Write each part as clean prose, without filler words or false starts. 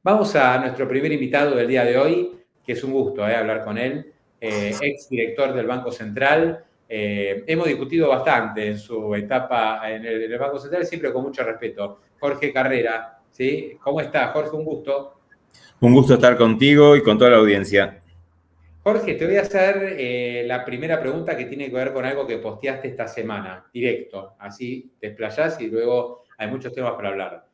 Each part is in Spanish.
Vamos a nuestro primer invitado del día de hoy, que es un gusto hablar con él, ex director del Banco Central. Hemos discutido bastante en su etapa en el Banco Central, siempre con mucho respeto. Jorge Carrera, ¿sí? ¿Cómo está, Jorge? Un gusto. Un gusto estar contigo y con toda la audiencia. Jorge, te voy a hacer la primera pregunta que tiene que ver con algo que posteaste esta semana, directo. Así te explayás y luego hay muchos temas para hablar.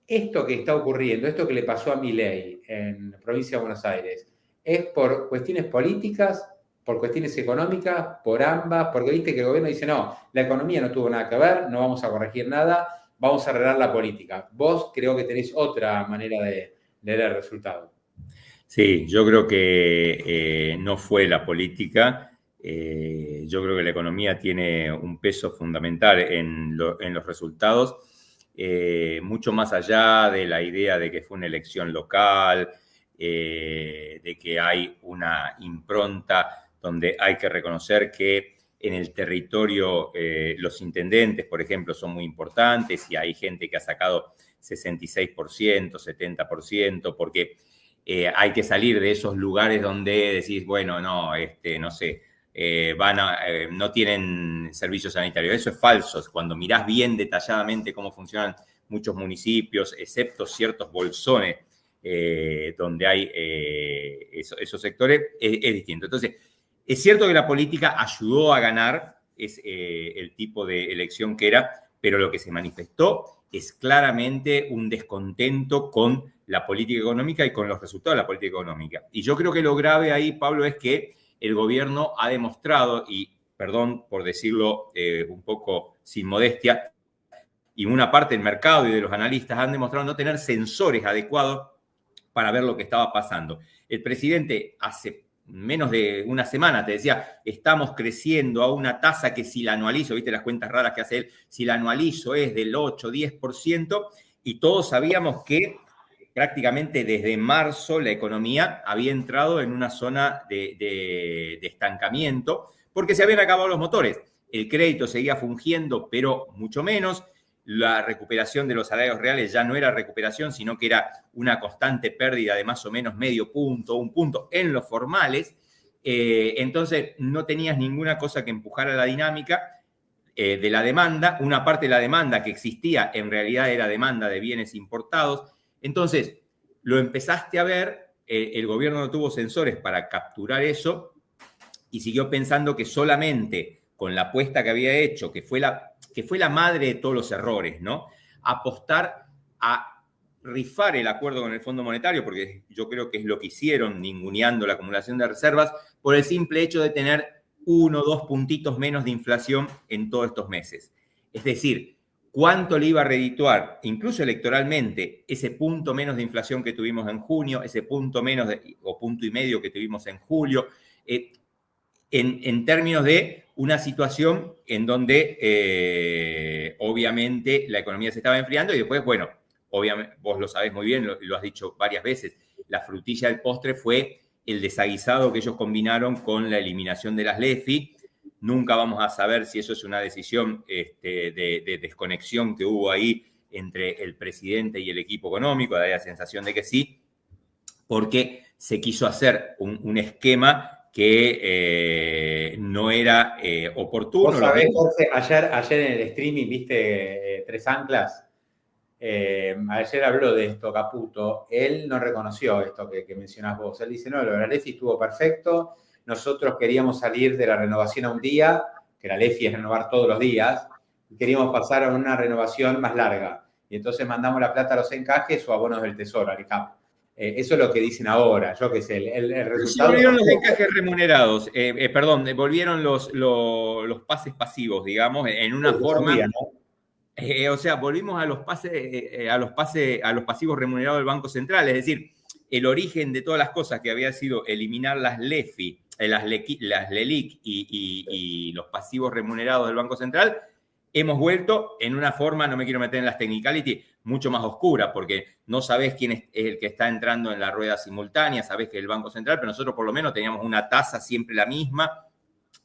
Esto que está ocurriendo, esto que le pasó a Milei en la provincia de Buenos Aires, ¿es por cuestiones políticas, por cuestiones económicas, por ambas? Porque viste que el gobierno dice, no, la economía no tuvo nada que ver, no vamos a corregir nada, vamos a arreglar la política. Vos creo que tenés otra manera de leer el resultado. Sí, yo creo que no fue la política. Yo creo que la economía tiene un peso fundamental en los resultados, mucho más allá de la idea de que fue una elección local, de que hay una impronta donde hay que reconocer que en el territorio los intendentes, por ejemplo, son muy importantes y hay gente que ha sacado 66%, 70%, porque hay que salir de esos lugares donde decís, bueno, no, no sé, no tienen servicios sanitarios. Eso es falso. Cuando mirás bien detalladamente cómo funcionan muchos municipios, excepto ciertos bolsones donde hay esos sectores, es distinto. Entonces, es cierto que la política ayudó a ganar, es el tipo de elección que era, pero lo que se manifestó es claramente un descontento con la política económica y con los resultados de la política económica. Y yo creo que lo grave ahí, Pablo, es que el gobierno ha demostrado, y perdón por decirlo un poco sin modestia, y una parte del mercado y de los analistas han demostrado no tener sensores adecuados para ver lo que estaba pasando. El presidente hace menos de una semana te decía, estamos creciendo a una tasa que si la anualizo, viste las cuentas raras que hace él, si la anualizo es del 8-10%, y todos sabíamos que prácticamente desde marzo la economía había entrado en una zona de estancamiento porque se habían acabado los motores. El crédito seguía fungiendo, pero mucho menos. La recuperación de los salarios reales ya no era recuperación, sino que era una constante pérdida de más o menos medio punto, un punto en los formales. Entonces no tenías ninguna cosa que empujara la dinámica de la demanda. Una parte de la demanda que existía en realidad era demanda de bienes importados. Entonces lo empezaste a ver, el gobierno no tuvo sensores para capturar eso y siguió pensando que solamente con la apuesta que había hecho, que fue la madre de todos los errores, ¿no? Apostar a rifar el acuerdo con el Fondo Monetario, porque yo creo que es lo que hicieron, ninguneando la acumulación de reservas, por el simple hecho de tener 1 o 2 puntitos menos de inflación en todos estos meses. Es decir, ¿cuánto le iba a redituar, incluso electoralmente, ese punto menos de inflación que tuvimos en junio, ese punto menos o punto y medio que tuvimos en julio? En términos de una situación en donde obviamente la economía se estaba enfriando y después, bueno, obviamente vos lo sabés muy bien, lo has dicho varias veces, la frutilla del postre fue el desaguisado que ellos combinaron con la eliminación de las LEFI. Nunca vamos a saber si eso es una decisión de desconexión que hubo ahí entre el presidente y el equipo económico, da la sensación de que sí, porque se quiso hacer un esquema que no era oportuno. Vos sabés, Jorge, ayer en el streaming, viste, Tres Anclas, ayer habló de esto Caputo, él no reconoció esto que mencionás vos, él dice, no, lo de la LEFI estuvo perfecto, nosotros queríamos salir de la renovación a un día, que la LEFI es renovar todos los días, y queríamos pasar a una renovación más larga, y entonces mandamos la plata a los encajes o a bonos del tesoro, al ICAP. Eso es lo que dicen ahora, yo qué sé, el resultado... Sí, volvieron los encajes remunerados, perdón, volvieron los pases pasivos, digamos, en una forma... Sabía, ¿no? O sea, volvimos a los pasivos remunerados del Banco Central, es decir, el origen de todas las cosas que había sido eliminar las LEFI, las LELIC y los pasivos remunerados del Banco Central, hemos vuelto en una forma, no me quiero meter en las technicality, mucho más oscura, porque no sabés quién es el que está entrando en la rueda simultánea, sabés que es el Banco Central, pero nosotros por lo menos teníamos una tasa siempre la misma.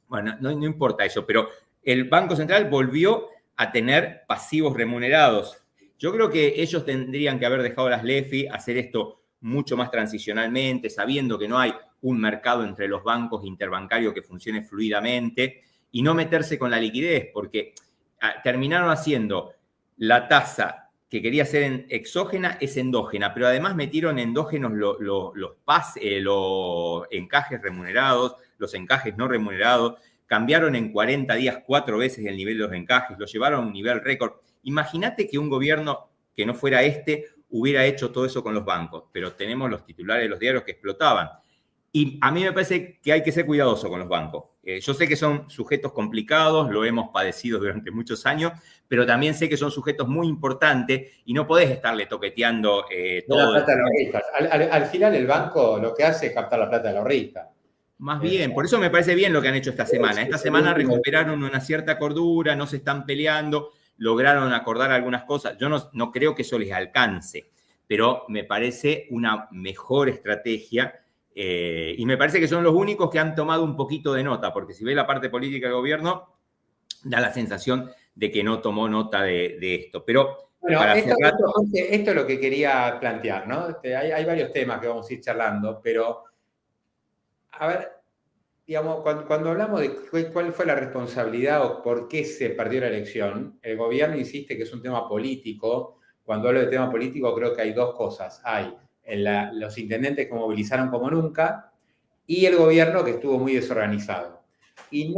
Bueno, no importa eso, pero el Banco Central volvió a tener pasivos remunerados. Yo creo que ellos tendrían que haber dejado las LEFI, hacer esto mucho más transicionalmente, sabiendo que no hay un mercado entre los bancos interbancarios que funcione fluidamente y no meterse con la liquidez, porque terminaron haciendo la tasa que quería ser exógena es endógena, pero además metieron endógenos los encajes remunerados, los encajes no remunerados, cambiaron en 40 días 4 veces el nivel de los encajes, lo llevaron a un nivel récord. Imagínate que un gobierno que no fuera hubiera hecho todo eso con los bancos, pero tenemos los titulares de los diarios que explotaban. Y a mí me parece que hay que ser cuidadoso con los bancos. Yo sé que son sujetos complicados, lo hemos padecido durante muchos años, pero también sé que son sujetos muy importantes y no podés estarle toqueteando todo. La plata de los ahorristas. Al final el banco lo que hace es captar la plata de los ahorristas. Más bien, por eso me parece bien lo que han hecho esta semana. Esta semana recuperaron una cierta cordura, no se están peleando, lograron acordar algunas cosas. Yo no creo que eso les alcance, pero me parece una mejor estrategia. Y me parece que son los únicos que han tomado un poquito de nota, porque si ve la parte política del gobierno, da la sensación de que no tomó nota de esto. Pero bueno, esto es lo que quería plantear, ¿no? Hay varios temas que vamos a ir charlando, pero a ver, digamos, cuando hablamos de cuál fue la responsabilidad o por qué se perdió la elección, el gobierno insiste que es un tema político. Cuando hablo de tema político, creo que hay dos cosas. Hay los intendentes que movilizaron como nunca y el gobierno que estuvo muy desorganizado. Y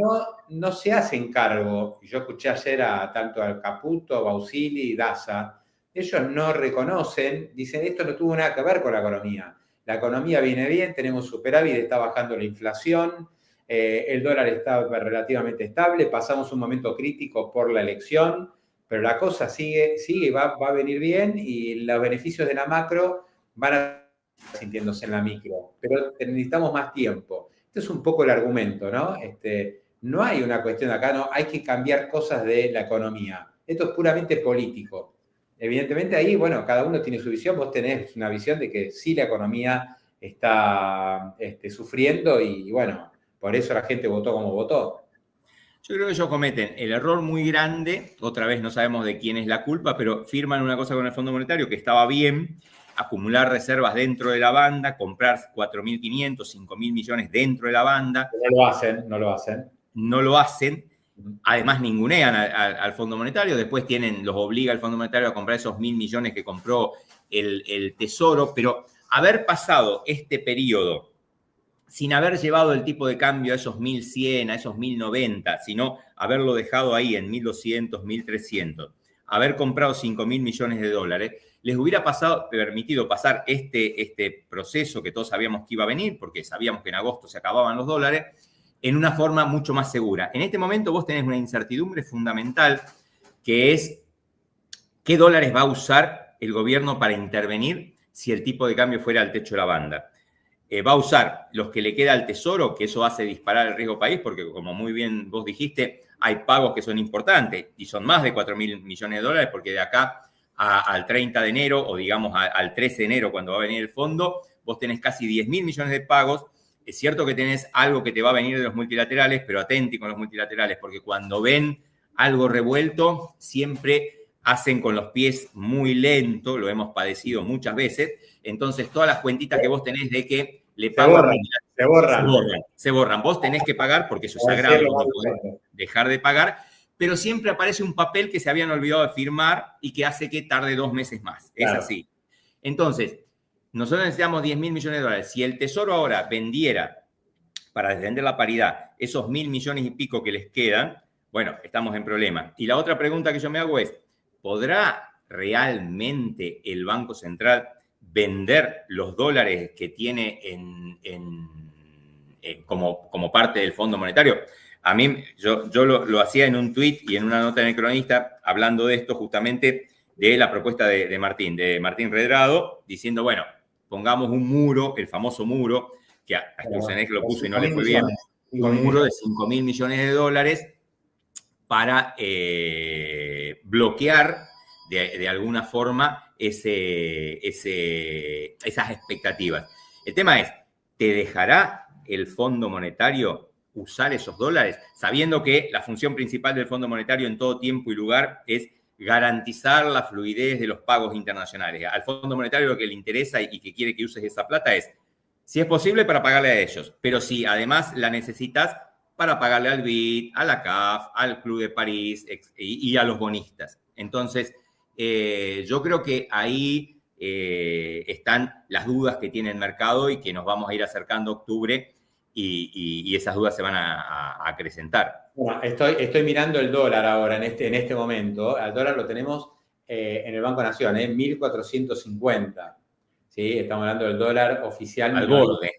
no se hacen cargo, yo escuché ayer tanto al Caputo, Bausili, Daza, ellos no reconocen, dicen, esto no tuvo nada que ver con la economía. La economía viene bien, tenemos superávit, está bajando la inflación, el dólar está relativamente estable, pasamos un momento crítico por la elección, pero la cosa sigue, va a venir bien y los beneficios de la macro van a estar sintiéndose en la micro, pero necesitamos más tiempo. Este es un poco el argumento, ¿no? No hay una cuestión acá, no, hay que cambiar cosas de la economía. Esto es puramente político. Evidentemente ahí, bueno, cada uno tiene su visión, vos tenés una visión de que sí la economía está sufriendo y bueno, por eso la gente votó como votó. Yo creo que ellos cometen el error muy grande, otra vez no sabemos de quién es la culpa, pero firman una cosa con el Fondo Monetario que estaba bien, acumular reservas dentro de la banda, comprar 4.500, 5.000 millones dentro de la banda. No lo hacen. No lo hacen. Además, ningunean al Fondo Monetario. Después los obliga el Fondo Monetario a comprar esos 1.000 millones que compró el Tesoro. Pero haber pasado este periodo sin haber llevado el tipo de cambio a esos 1.100, a esos 1.090, sino haberlo dejado ahí en 1.200, 1.300, haber comprado 5.000 millones de dólares, les hubiera permitido pasar este proceso que todos sabíamos que iba a venir, porque sabíamos que en agosto se acababan los dólares, en una forma mucho más segura. En este momento vos tenés una incertidumbre fundamental, que es qué dólares va a usar el gobierno para intervenir si el tipo de cambio fuera al techo de la banda. Va a usar los que le queda al Tesoro, que eso hace disparar el riesgo país, porque como muy bien vos dijiste, hay pagos que son importantes y son más de 4.000 millones de dólares, porque de acá al 30 de enero o digamos al 13 de enero, cuando va a venir el fondo, vos tenés casi 10.000 millones de pagos. Es cierto que tenés algo que te va a venir de los multilaterales, pero atenti con los multilaterales, porque cuando ven algo revuelto, siempre hacen con los pies muy lento, lo hemos padecido muchas veces. Entonces, todas las cuentitas que vos tenés de que le pagan... Se borran. Vos tenés que pagar porque eso es sagrado, no podés dejar de pagar, pero siempre aparece un papel que se habían olvidado de firmar y que hace que tarde 2 meses más. Claro. Es así. Entonces, nosotros necesitamos 10.000 millones de dólares. Si el Tesoro ahora vendiera, para defender la paridad, esos 1.000 millones y pico que les quedan, bueno, estamos en problema. Y la otra pregunta que yo me hago es, ¿podrá realmente el Banco Central vender los dólares que tiene como parte del Fondo Monetario? A mí, yo lo hacía en un tuit y en una nota en El Cronista, hablando de esto justamente, de la propuesta de Martín Redrado, diciendo, bueno, pongamos un muro, el famoso muro, que a Sturzenegger lo puso y no le fue bien, un muro de 5.000 millones de dólares para bloquear de alguna forma esas expectativas. El tema es, ¿te dejará el Fondo Monetario usar esos dólares? Sabiendo que la función principal del Fondo Monetario en todo tiempo y lugar es garantizar la fluidez de los pagos internacionales. Al Fondo Monetario lo que le interesa y que quiere que uses esa plata es, si es posible, para pagarle a ellos, pero si además la necesitas para pagarle al BID, a la CAF, al Club de París y a los bonistas. Entonces, yo creo que ahí están las dudas que tiene el mercado y que nos vamos a ir acercando a octubre y esas dudas se van a acrecentar. Bueno, estoy mirando el dólar ahora, en este momento. Al dólar lo tenemos en el Banco Nación, 1.450. ¿Sí? Estamos hablando del dólar oficial. Al borde.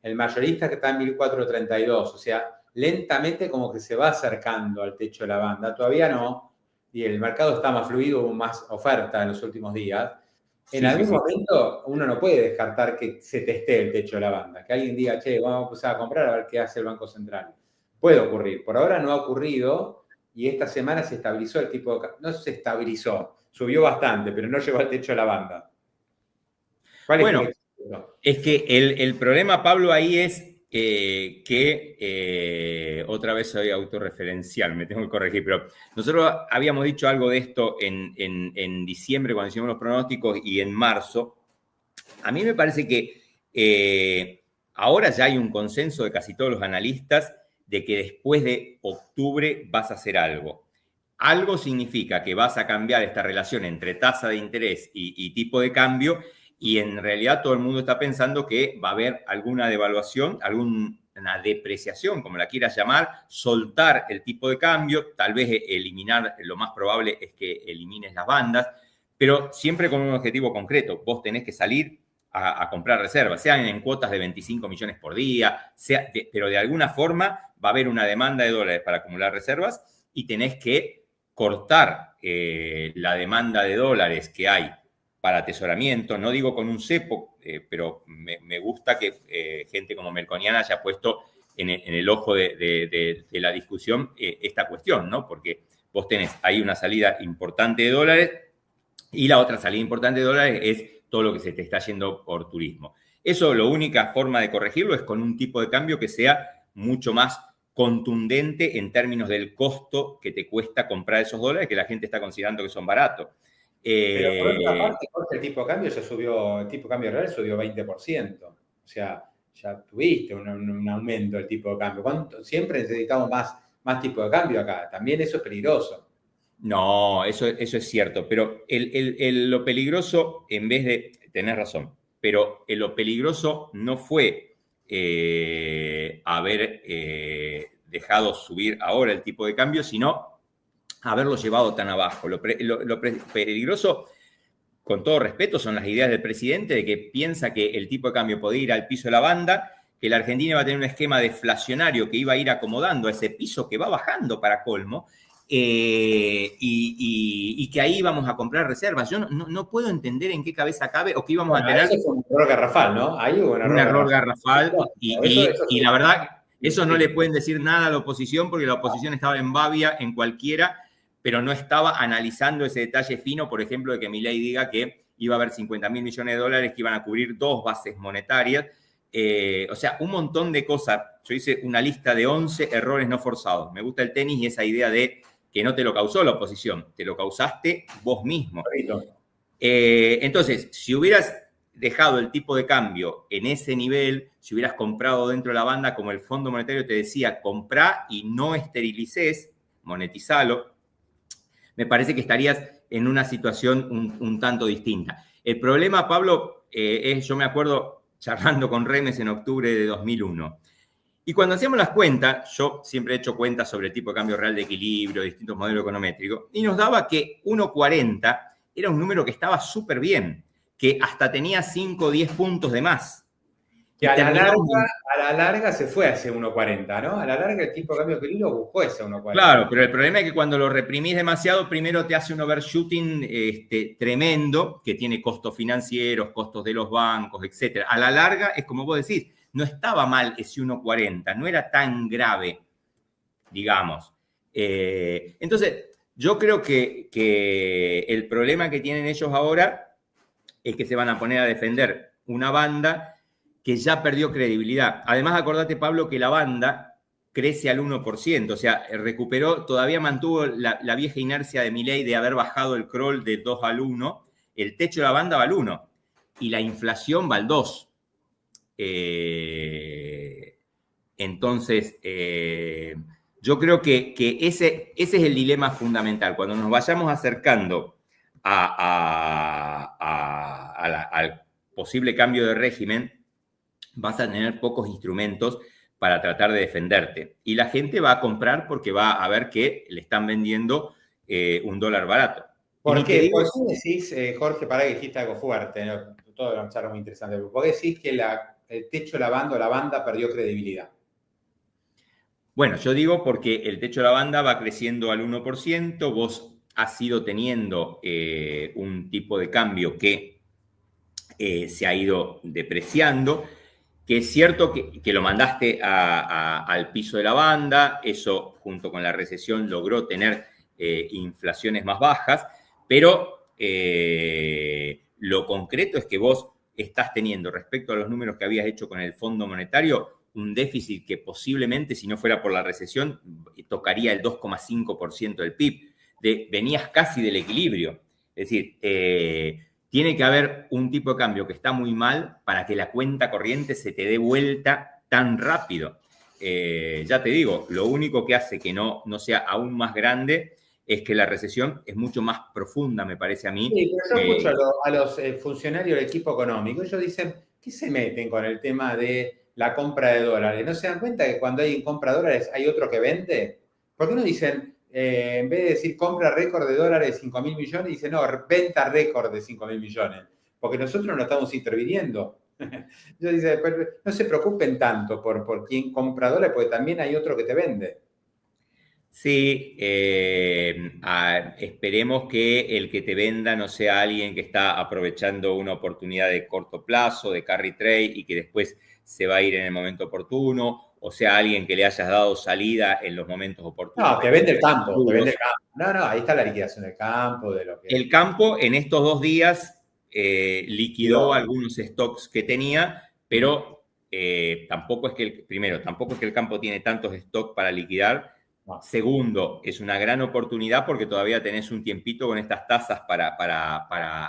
El mayorista que está en 1.432. O sea, lentamente como que se va acercando al techo de la banda. Todavía no. Y el mercado está más fluido, hubo más oferta en los últimos días. En algún momento uno no puede descartar que se testee el techo de la banda. Que alguien diga, che, vamos a empezar a comprar a ver qué hace el Banco Central. Puede ocurrir. Por ahora no ha ocurrido y esta semana se estabilizó el tipo de... No se estabilizó, subió bastante, pero no llegó al techo de la banda. Bueno, es que el problema, Pablo, ahí es que otra vez soy autorreferencial, me tengo que corregir, pero nosotros habíamos dicho algo de esto en diciembre cuando hicimos los pronósticos y en marzo. A mí me parece que ahora ya hay un consenso de casi todos los analistas de que después de octubre vas a hacer algo. Algo significa que vas a cambiar esta relación entre tasa de interés y tipo de cambio, y en realidad todo el mundo está pensando que va a haber alguna devaluación, alguna depreciación, como la quieras llamar, soltar el tipo de cambio, tal vez eliminar, lo más probable es que elimines las bandas, pero siempre con un objetivo concreto. Vos tenés que salir a comprar reservas, sean en cuotas de 25 millones por día, pero de alguna forma va a haber una demanda de dólares para acumular reservas y tenés que cortar la demanda de dólares que hay para atesoramiento. No digo con un cepo, pero me gusta que gente como Melconian haya puesto en el ojo de la discusión esta cuestión, ¿no? Porque vos tenés ahí una salida importante de dólares y la otra salida importante de dólares es todo lo que se te está yendo por turismo. Eso, la única forma de corregirlo es con un tipo de cambio que sea mucho más contundente en términos del costo que te cuesta comprar esos dólares, que la gente está considerando que son baratos. Pero por otra parte, el tipo de cambio ya subió, el tipo de cambio real subió 20%. O sea, ya tuviste un aumento del tipo de cambio. Siempre necesitamos más tipo de cambio acá. También eso es peligroso. No, eso es cierto, pero lo peligroso, en vez de, tenés razón, pero lo peligroso no fue haber dejado subir ahora el tipo de cambio, sino haberlo llevado tan abajo. Lo peligroso, con todo respeto, son las ideas del presidente de que piensa que el tipo de cambio puede ir al piso de la banda, que la Argentina va a tener un esquema deflacionario que iba a ir acomodando a ese piso que va bajando para colmo, y que ahí vamos a comprar reservas. Yo no puedo entender en qué cabeza cabe o que íbamos a tener... Eso fue un error garrafal, ¿no? Ahí hubo un error garrafal y la verdad, eso no le pueden decir nada a la oposición porque la oposición estaba en babia en cualquiera, pero no estaba analizando ese detalle fino, por ejemplo, de que Milei diga que iba a haber 50.000 millones de dólares que iban a cubrir 2 bases monetarias. O sea, un montón de cosas. Yo hice una lista de 11 errores no forzados. Me gusta el tenis y esa idea de que no te lo causó la oposición, te lo causaste vos mismo. Entonces, si hubieras dejado el tipo de cambio en ese nivel, si hubieras comprado dentro de la banda, como el Fondo Monetario te decía, comprá y no esterilices, monetizalo, me parece que estarías en una situación un tanto distinta. El problema, Pablo, es, yo me acuerdo charlando con Remes en octubre de 2001, y cuando hacíamos las cuentas, yo siempre he hecho cuentas sobre el tipo de cambio real de equilibrio, distintos modelos econométricos, y nos daba que 1,40 era un número que estaba súper bien, que hasta tenía 5 o 10 puntos de más. Y a la larga se fue a ese 1,40, ¿no? A la larga el tipo de cambio de equilibrio buscó ese 1,40. Claro, pero el problema es que cuando lo reprimís demasiado, primero te hace un overshooting tremendo, que tiene costos financieros, costos de los bancos, etc. A la larga, es como vos decís, no estaba mal ese 1,40, no era tan grave, digamos. Entonces, yo creo que el problema que tienen ellos ahora es que se van a poner a defender una banda que ya perdió credibilidad. Además, acordate, Pablo, que la banda crece al 1%, o sea, recuperó, todavía mantuvo la vieja inercia de Milei de haber bajado el crawl de 2 al 1, el techo de la banda va al 1 y la inflación va al 2. Entonces, yo creo que ese es el dilema fundamental. Cuando nos vayamos acercando al posible cambio de régimen, vas a tener pocos instrumentos para tratar de defenderte. Y la gente va a comprar porque va a ver que le están vendiendo un dólar barato. ¿Por qué? ¿Por qué decís, Jorge, para que dijiste algo fuerte, ¿no? Todo era una charla muy interesante, ¿por qué decís que el techo de la banda perdió credibilidad? Bueno, yo digo porque el techo de la banda va creciendo al 1%, vos has ido teniendo un tipo de cambio que se ha ido depreciando, que es cierto que lo mandaste al piso de la banda, eso junto con la recesión logró tener inflaciones más bajas, pero lo concreto es que vos estás teniendo, respecto a los números que habías hecho con el Fondo Monetario, un déficit que posiblemente, si no fuera por la recesión, tocaría el 2,5% del PIB. Venías casi del equilibrio. Es decir, tiene que haber un tipo de cambio que está muy mal para que la cuenta corriente se te dé vuelta tan rápido. Ya te digo, lo único que hace que no sea aún más grande es que la recesión es mucho más profunda, me parece a mí. Sí, pero yo escucho a los funcionarios del equipo económico, ellos dicen, ¿qué se meten con el tema de la compra de dólares? ¿No se dan cuenta que cuando hay compra de dólares hay otro que vende? ¿Por qué no dicen, en vez de decir compra récord de dólares de 5.000 millones, dicen, no, venta récord de 5.000 millones? Porque nosotros no estamos interviniendo. Yo dice, no se preocupen tanto por quién compra dólares, porque también hay otro que te vende. Sí, esperemos que el que te venda no sea alguien que está aprovechando una oportunidad de corto plazo, de carry trade, y que después se va a ir en el momento oportuno, o sea alguien que le hayas dado salida en los momentos oportunos. No, te vende el campo, te vende el campo. No, ahí está la liquidación del campo, de lo que... El campo en estos 2 días liquidó algunos stocks que tenía, pero tampoco es que el campo tiene tantos stocks para liquidar. Segundo, es una gran oportunidad porque todavía tenés un tiempito con estas tasas para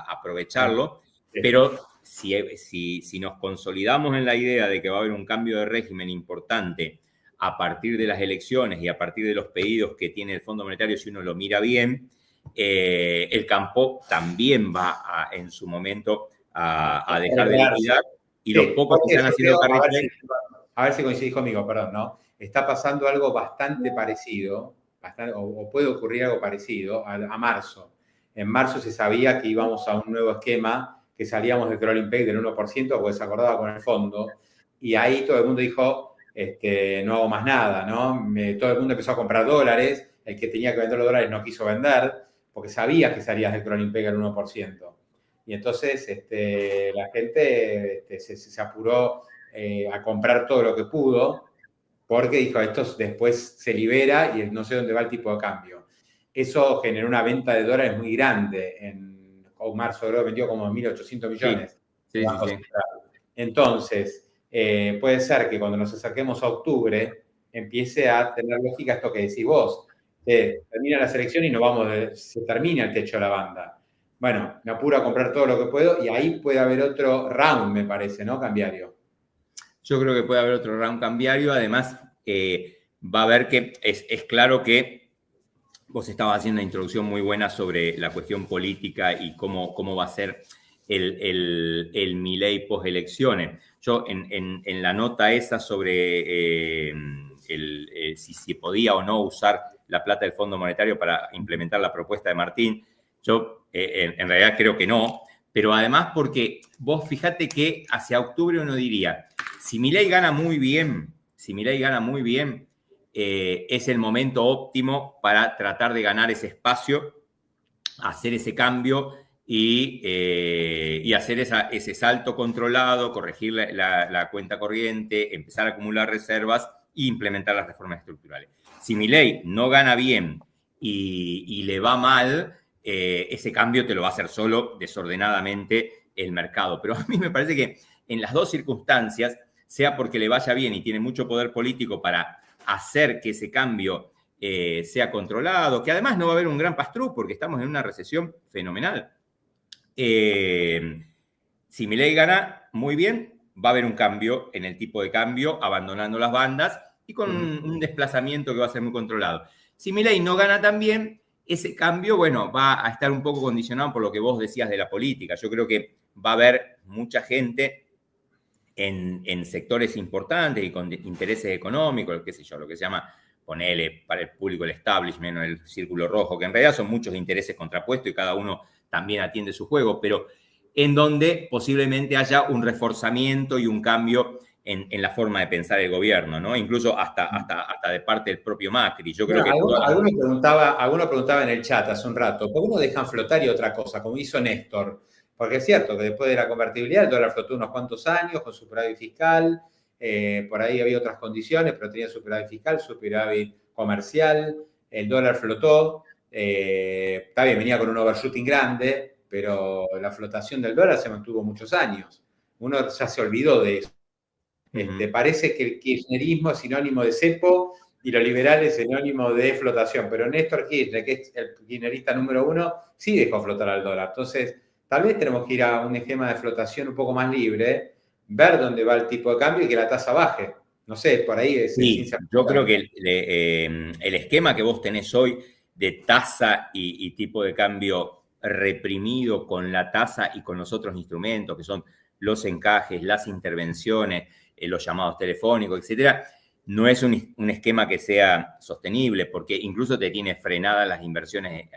aprovecharlo, pero si nos consolidamos en la idea de que va a haber un cambio de régimen importante a partir de las elecciones y a partir de los pedidos que tiene el Fondo Monetario, si uno lo mira bien, el campo también va en su momento a dejar de liquidar, y los pocos que están haciendo carry trade... A ver si coincidís conmigo, perdón, ¿no? Está pasando algo bastante parecido, o puede ocurrir algo parecido a marzo. En marzo se sabía que íbamos a un nuevo esquema, que salíamos del crawling peg del 1%, porque se acordaba con el fondo, y ahí todo el mundo dijo, no hago más nada, ¿no? Todo el mundo empezó a comprar dólares, el que tenía que vender los dólares no quiso vender, porque sabía que salías del crawling peg al 1%. Y entonces la gente se apuró a comprar todo lo que pudo, porque dijo, esto después se libera y no sé dónde va el tipo de cambio. Eso generó una venta de dólares muy grande. En marzo creo que vendió como 1.800 millones. Sí. Entonces, puede ser que cuando nos acerquemos a octubre empiece a tener lógica esto que decís vos. Termina la selección y se termina el techo de la banda. Bueno, me apuro a comprar todo lo que puedo y ahí puede haber otro round, me parece, ¿no? Cambiario. Yo creo que puede haber otro round cambiario. Además, va a haber que es claro que vos estabas haciendo una introducción muy buena sobre la cuestión política y cómo va a ser el Milei post-elecciones. Yo en la nota esa sobre si se podía o no usar la plata del Fondo Monetario para implementar la propuesta de Martín, yo en realidad creo que no, pero además porque vos fíjate que hacia octubre uno diría, si Milei gana muy bien, es el momento óptimo para tratar de ganar ese espacio, hacer ese cambio y hacer ese salto controlado, corregir la cuenta corriente, empezar a acumular reservas e implementar las reformas estructurales. Si Milei no gana bien y le va mal, ese cambio te lo va a hacer solo desordenadamente el mercado. Pero a mí me parece que en las dos circunstancias, sea porque le vaya bien y tiene mucho poder político para hacer que ese cambio sea controlado, que además no va a haber un gran pass-through porque estamos en una recesión fenomenal. Si Milei gana, muy bien, va a haber un cambio en el tipo de cambio, abandonando las bandas y con un desplazamiento que va a ser muy controlado. Si Milei no gana también, ese cambio, bueno, va a estar un poco condicionado por lo que vos decías de la política. Yo creo que va a haber mucha gente en sectores importantes y con intereses económicos, qué sé yo, lo que se llama, ponele para el público el establishment o el círculo rojo, que en realidad son muchos intereses contrapuestos y cada uno también atiende su juego, pero en donde posiblemente haya un reforzamiento y un cambio en la forma de pensar el gobierno, ¿no? Incluso hasta de parte del propio Macri. Yo creo que alguno preguntaba en el chat hace un rato, ¿por qué no dejan flotar y otra cosa, como hizo Néstor? Porque es cierto que después de la convertibilidad el dólar flotó unos cuantos años con superávit fiscal, por ahí había otras condiciones, pero tenía superávit fiscal, superávit comercial, el dólar flotó, está bien, venía con un overshooting grande, pero la flotación del dólar se mantuvo muchos años. Uno ya se olvidó de eso. Parece que el kirchnerismo es sinónimo de cepo y lo liberal es sinónimo de flotación, pero Néstor Kirchner, que es el kirchnerista número 1, sí dejó flotar al dólar. Entonces, tal vez tenemos que ir a un esquema de flotación un poco más libre, ver dónde va el tipo de cambio y que la tasa baje. No sé, por ahí es... Sí, yo creo que el esquema que vos tenés hoy de tasa y tipo de cambio reprimido con la tasa y con los otros instrumentos, que son los encajes, las intervenciones, los llamados telefónicos, etcétera, no es un esquema que sea sostenible, porque incluso te tiene frenadas las inversiones,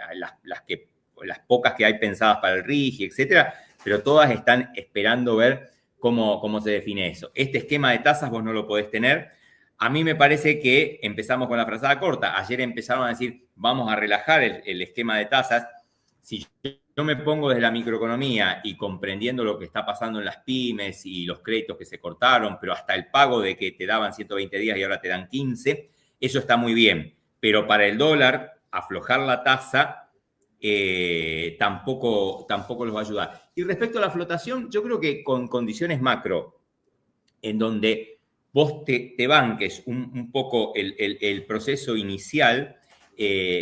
las pocas que hay pensadas para el RIGI, etcétera, pero todas están esperando ver cómo se define eso. Este esquema de tasas vos no lo podés tener. A mí me parece que empezamos con la frazada corta. Ayer empezaron a decir, vamos a relajar el esquema de tasas. Si yo me pongo desde la microeconomía y comprendiendo lo que está pasando en las pymes y los créditos que se cortaron, pero hasta el pago de que te daban 120 días y ahora te dan 15, eso está muy bien. Pero para el dólar, aflojar la tasa tampoco los va a ayudar. Y respecto a la flotación, yo creo que con condiciones macro, en donde vos te banques un poco el proceso inicial,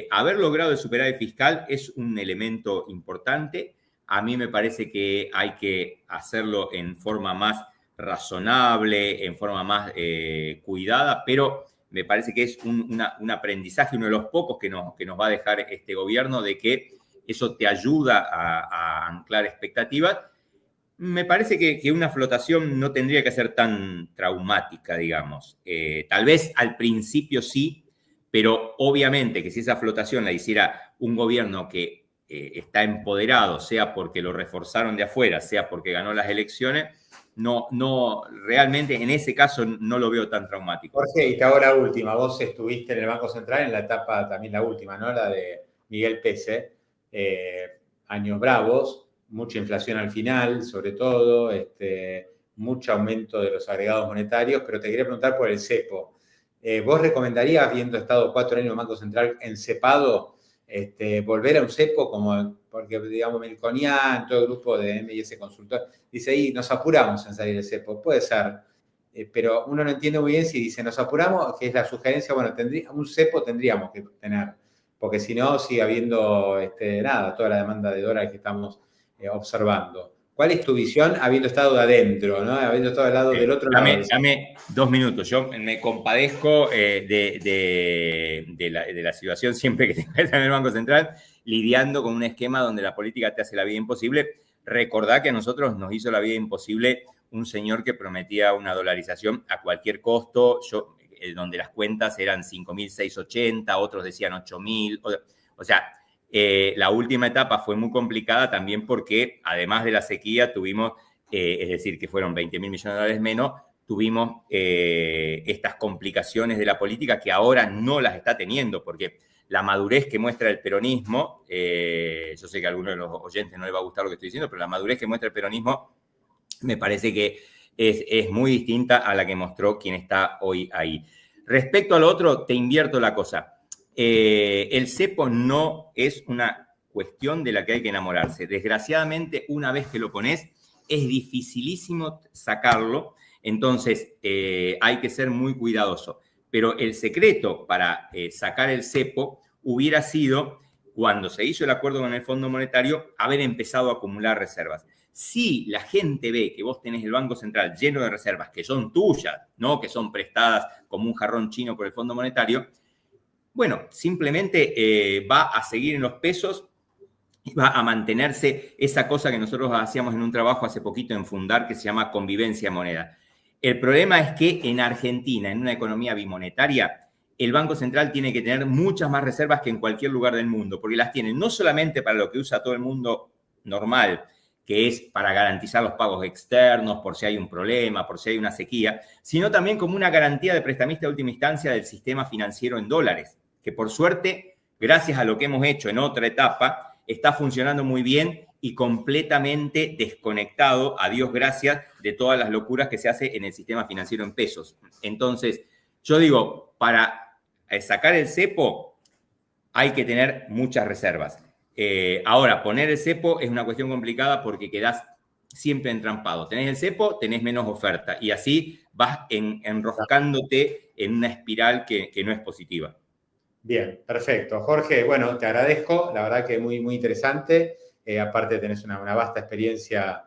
haber logrado el superávit fiscal es un elemento importante. A mí me parece que hay que hacerlo en forma más razonable, en forma más cuidada, pero me parece que es un aprendizaje, uno de los pocos que nos va a dejar este gobierno, de que eso te ayuda a anclar expectativas. Me parece que una flotación no tendría que ser tan traumática, digamos. Tal vez al principio sí, pero obviamente que si esa flotación la hiciera un gobierno que está empoderado, sea porque lo reforzaron de afuera, sea porque ganó las elecciones, no, realmente en ese caso no lo veo tan traumático. Jorge, y te hago la última. Vos estuviste en el Banco Central en la etapa también la última, ¿no? La de Miguel Pese. Años bravos, mucha inflación al final, sobre todo, mucho aumento de los agregados monetarios, pero te quería preguntar por el cepo. ¿Vos recomendarías, habiendo estado 4 años en el Banco Central encepado, volver a un cepo como, porque digamos Melconian, todo el grupo de M&S Consultor, dice ahí, nos apuramos en salir del cepo? Puede ser, pero uno no entiende muy bien si dice, nos apuramos, que es la sugerencia, bueno, un cepo tendríamos que tener, porque si no sigue habiendo, toda la demanda de dólares que estamos observando. ¿Cuál es tu visión habiendo estado de adentro, ¿no? Habiendo estado del lado del otro lado? Dame 2 minutos. Yo me compadezco de la situación siempre que tengo que estar en el Banco Central, lidiando con un esquema donde la política te hace la vida imposible. Recordá que a nosotros nos hizo la vida imposible un señor que prometía una dolarización a cualquier costo, donde las cuentas eran 5.680, otros decían 8.000. O sea, la última etapa fue muy complicada también porque, además de la sequía, tuvimos, es decir, que fueron 20.000 millones de dólares menos, tuvimos estas complicaciones de la política que ahora no las está teniendo, porque la madurez que muestra el peronismo, yo sé que a algunos de los oyentes no les va a gustar lo que estoy diciendo, pero la madurez que muestra el peronismo me parece que es muy distinta a la que mostró quien está hoy ahí. Respecto al otro, te invierto la cosa. El cepo no es una cuestión de la que hay que enamorarse. Desgraciadamente, una vez que lo pones, es dificilísimo sacarlo. Entonces, hay que ser muy cuidadoso. pero el secreto para sacar el cepo hubiera sido, cuando se hizo el acuerdo con el Fondo Monetario, haber empezado a acumular reservas. Si la gente ve que vos tenés el Banco Central lleno de reservas que son tuyas, no que son prestadas como un jarrón chino por el Fondo Monetario, bueno, simplemente va a seguir en los pesos y va a mantenerse esa cosa que nosotros hacíamos en un trabajo hace poquito en Fundar, que se llama convivencia moneda. El problema es que en Argentina, en una economía bimonetaria, el Banco Central tiene que tener muchas más reservas que en cualquier lugar del mundo, porque las tiene no solamente para lo que usa todo el mundo normal, que es para garantizar los pagos externos, por si hay un problema, por si hay una sequía, sino también como una garantía de prestamista de última instancia del sistema financiero en dólares, que por suerte, gracias a lo que hemos hecho en otra etapa, está funcionando muy bien y completamente desconectado, a Dios gracias, de todas las locuras que se hace en el sistema financiero en pesos. Entonces, yo digo, para sacar el cepo hay que tener muchas reservas. Ahora, poner el cepo es una cuestión complicada porque quedás siempre entrampado. Tenés el cepo, tenés menos oferta y así vas enroscándote en una espiral que no es positiva. Bien, perfecto. Jorge, bueno, te agradezco, la verdad que muy, muy interesante. Aparte tenés una vasta experiencia,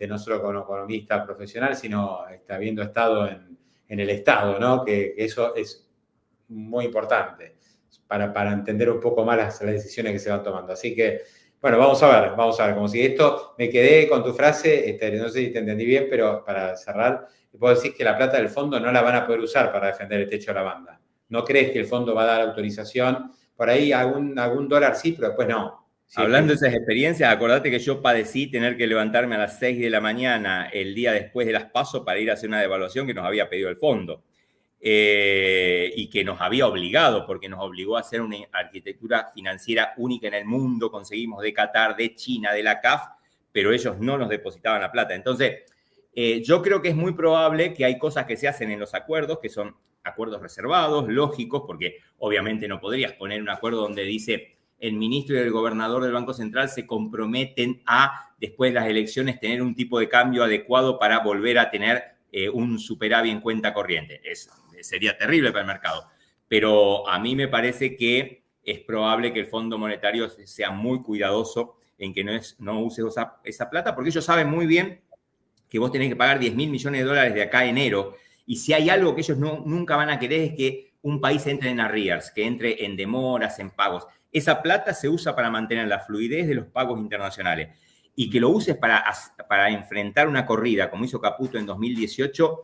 no solo como economista profesional, sino habiendo estado en el Estado, ¿no? Que eso es muy importante para entender un poco más las decisiones que se van tomando. Así que, bueno, vamos a ver, como si esto, me quedé con tu frase, no sé si te entendí bien, pero para cerrar, puedo decir que la plata del fondo no la van a poder usar para defender el techo de la banda. ¿No crees que el fondo va a dar autorización? Por ahí algún dólar sí, pero después no. Sí, hablando de esas experiencias, acordate que yo padecí tener que levantarme a las 6 de la mañana el día después de las PASO para ir a hacer una devaluación que nos había pedido el fondo. Y que nos había obligado, porque nos obligó a hacer una arquitectura financiera única en el mundo. Conseguimos de Qatar, de China, de la CAF, pero ellos no nos depositaban la plata. Entonces, yo creo que es muy probable que hay cosas que se hacen en los acuerdos, que son acuerdos reservados, lógicos, porque obviamente no podrías poner un acuerdo donde dice el ministro y el gobernador del Banco Central se comprometen a, después de las elecciones, tener un tipo de cambio adecuado para volver a tener un superávit en cuenta corriente. Sería terrible para el mercado. Pero a mí me parece que es probable que el Fondo Monetario sea muy cuidadoso en que no use esa plata, porque ellos saben muy bien que vos tenés que pagar 10.000 millones de dólares de acá a enero, y si hay algo que ellos nunca van a querer es que un país entre en arrears, que entre en demoras, en pagos. Esa plata se usa para mantener la fluidez de los pagos internacionales. Y que lo uses para enfrentar una corrida, como hizo Caputo en 2018,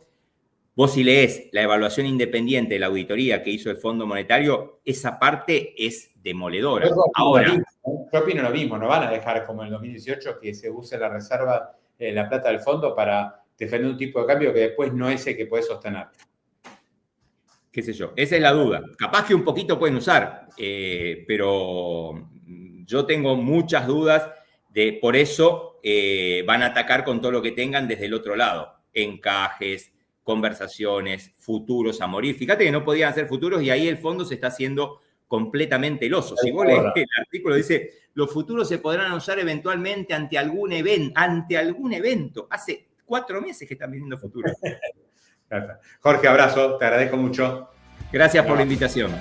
vos si lees la evaluación independiente de la auditoría que hizo el Fondo Monetario, esa parte es demoledora. Ahora, yo opino lo mismo, no van a dejar como en el 2018 que se use la reserva, la plata del fondo para defender un tipo de cambio que después no es el que puede sostener. Qué sé yo, esa es la duda. Capaz que un poquito pueden usar, pero yo tengo muchas dudas. Por eso van a atacar con todo lo que tengan desde el otro lado. Encajes, conversaciones, futuros a morir. Fíjate que no podían hacer futuros y ahí el fondo se está haciendo completamente el oso. Si vos lees el artículo, dice, los futuros se podrán usar eventualmente ante algún evento. Hace 4 meses que están vendiendo futuros. Jorge, abrazo, te agradezco mucho. Gracias por la invitación.